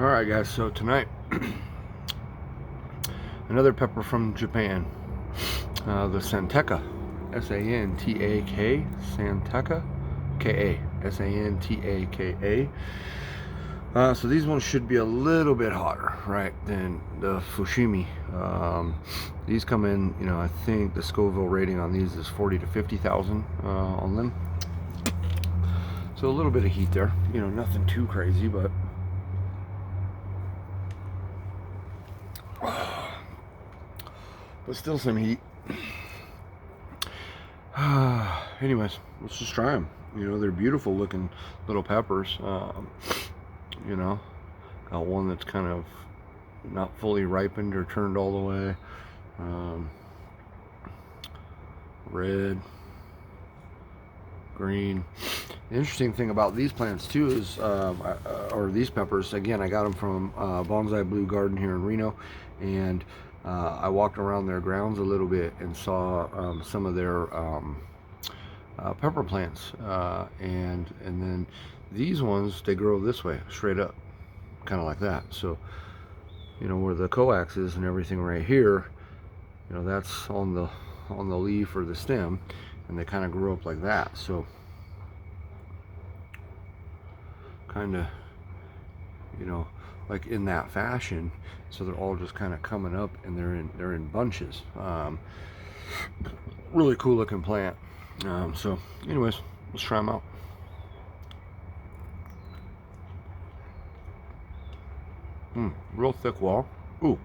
Alright guys, so tonight another pepper from Japan, the Santaka, S-A-N-T-A-K, Santaka, K-A, S-A-N-T-A-K-A. So these ones should be a little bit hotter, right, than the Fushimi. These come in, I think the Scoville rating on these is 40 to 50,000 on them. So a little bit of heat there, nothing too crazy, but still some heat. Anyways, let's just try them. They're beautiful looking little peppers. Got one that's kind of not fully ripened or turned all the way. Red, green. The interesting thing about these plants too is, or these peppers, again, I got them from Bonsai Blue Garden here in Reno, and I walked around their grounds a little bit and saw some of their pepper plants, and then these ones, they grow this way, straight up, kind of like that. So where the coax is and everything right here, that's on the leaf or the stem, and they kind of grow up like that. So kind of like in that fashion. So they're all just kind of coming up, and they're in bunches. Really cool looking plant. So anyways, let's try them out. Real thick wall. Ooh.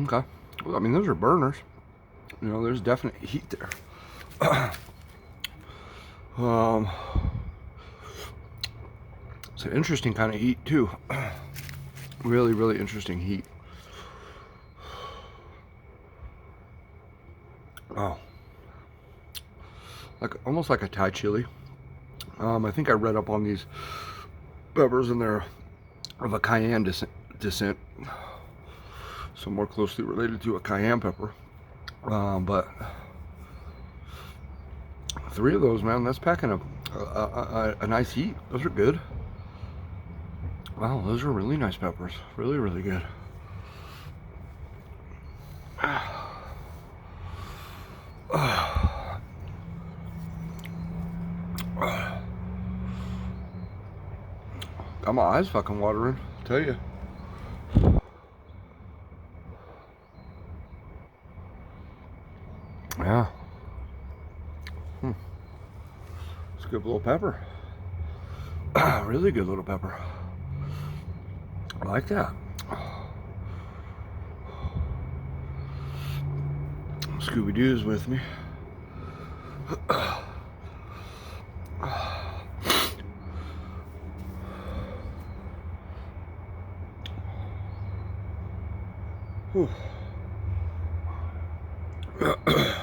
Okay. Well, I mean, those are burners. There's definite heat there. It's an interesting kind of heat too. Really, really interesting heat. Oh, almost like a Thai chili. I think I read up on these peppers, and they're of a cayenne descent, so more closely related to a cayenne pepper. But 3 of those, man, that's packing a nice heat. Those are good. Wow, those are really nice peppers. Really, really good. Got my eyes fucking watering, I'll tell you. Yeah. It's a good little pepper. Really good little pepper. I like that. Scooby-Doo's with me.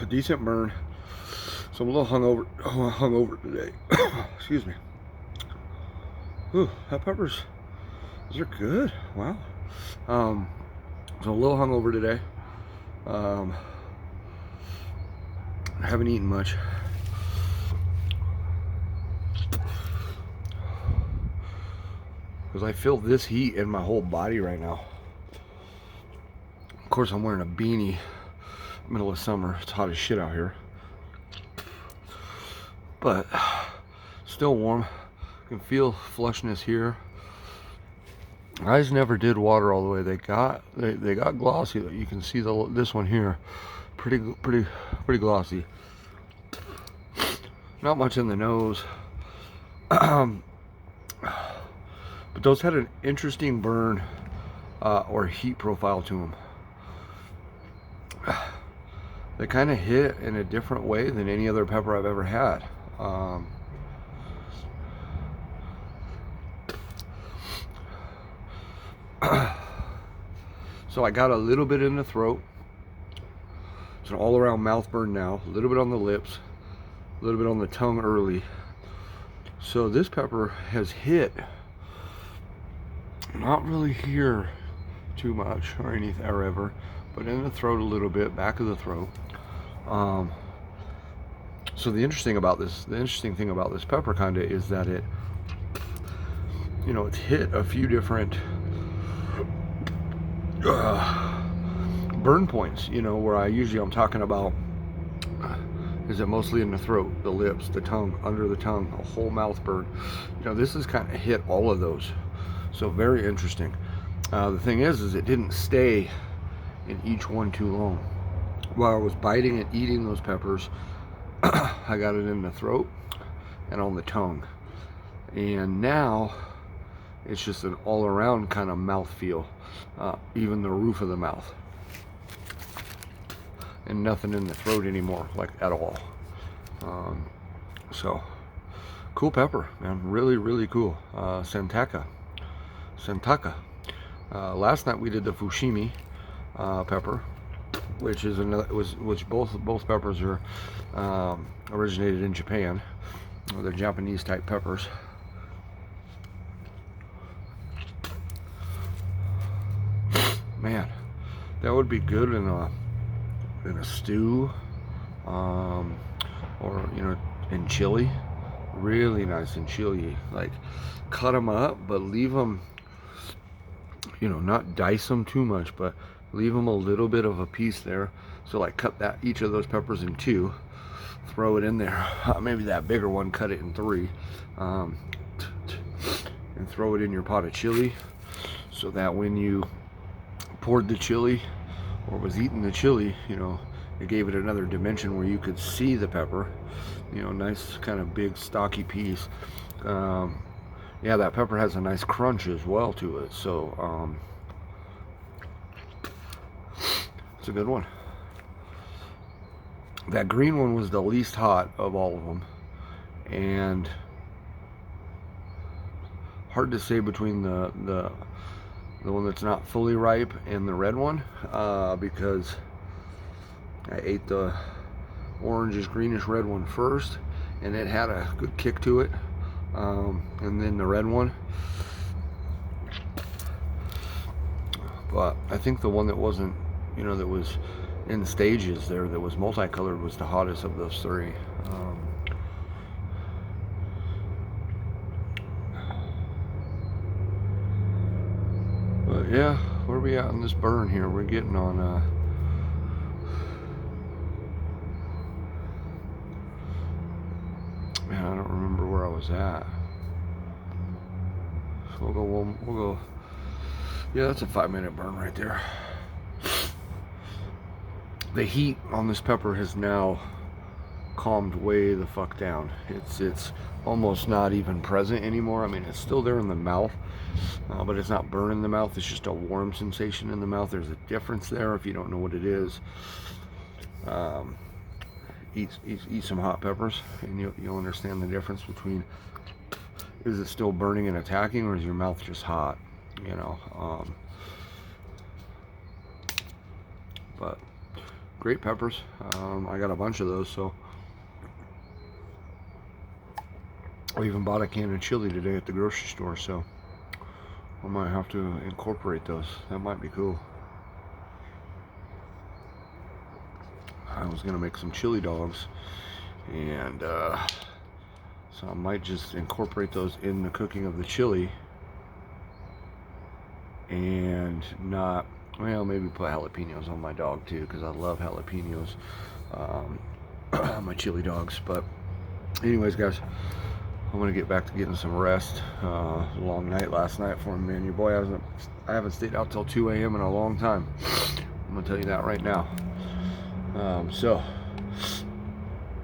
A decent burn. So I'm a little hungover today. Excuse me. Ooh, that peppers, those are good. Wow. So a little hungover today. I haven't eaten much. Because I feel this heat in my whole body right now. Of course, I'm wearing a beanie. Middle of summer. It's hot as shit out here. But Still warm. Can feel flushness here. Eyes never did water all the way. They got glossy. You can see this one here, pretty glossy. Not much in the nose, but those had an interesting burn or heat profile to them. They kind of hit in a different way than any other pepper I've ever had. So I got a little bit in the throat. It's an all-around mouth burn now. A little bit on the lips, a little bit on the tongue early. So this pepper has hit, not really here too much or anything or ever, but in the throat a little bit, back of the throat. So the interesting thing about this pepper kind of is that it, you know, it's hit a few different burn points, you know, where I'm talking about is it mostly in the throat, the lips, the tongue, under the tongue, a whole mouth burn. You know, this has kind of hit all of those. So very interesting. The thing is it didn't stay in each one too long. While I was biting and eating those peppers, I got it in the throat and on the tongue. And now it's just an all-around kind of mouth feel, even the roof of the mouth. And nothing in the throat anymore, like at all. So cool pepper, man. Really cool. Santaka. Last night we did the fushimi pepper, which is which both peppers are originated in Japan. They're Japanese type peppers. Man, that would be good in a stew, or you know, in chili. Really nice in chili. Like, cut them up, but leave them, you know, not dice them too much, but leave them a little bit of a piece there. So like cut each of those peppers in two, throw it in there. Maybe that bigger one, cut it in three, and throw it in your pot of chili, so that when you poured the chili or was eating the chili, you know, it gave it another dimension where you could see the pepper. You know, nice kind of big stocky piece. Yeah, that pepper has a nice crunch as well to it, so it's a good one. That green one was the least hot of all of them, and hard to say between the one that's not fully ripe and the red one, because I ate the orangish greenish red one first, and it had a good kick to it, and then the red one. But I think the one that wasn't, you know, that was in stages there, that was multicolored, was the hottest of those three. But yeah, where are we at in this burn here? We're getting on man, I don't remember where I was at. So we'll go. Yeah, that's a 5-minute burn right there. The heat on this pepper has now calmed way the fuck down. It's almost not even present anymore. I mean, it's still there in the mouth, but it's not burning the mouth. It's just a warm sensation in the mouth. There's a difference there if you don't know what it is. Eat some hot peppers, and you'll understand the difference between, is it still burning and attacking, or is your mouth just hot, you know. But great peppers. I got a bunch of those, so I even bought a can of chili today at the grocery store, so I might have to incorporate those. That might be cool. I was gonna make some chili dogs, and so I might just incorporate those in the cooking of the chili, and not, well, maybe put jalapenos on my dog too, because I love jalapenos on my chili dogs. But anyways, guys, I'm gonna get back to getting some rest. Long night last night for me, man. Your boy I haven't stayed out till 2 a.m. in a long time. I'm gonna tell you that right now. So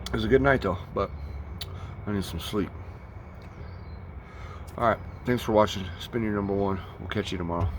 it was a good night though, but I need some sleep. All right, thanks for watching. It's been your number one. We'll catch you tomorrow.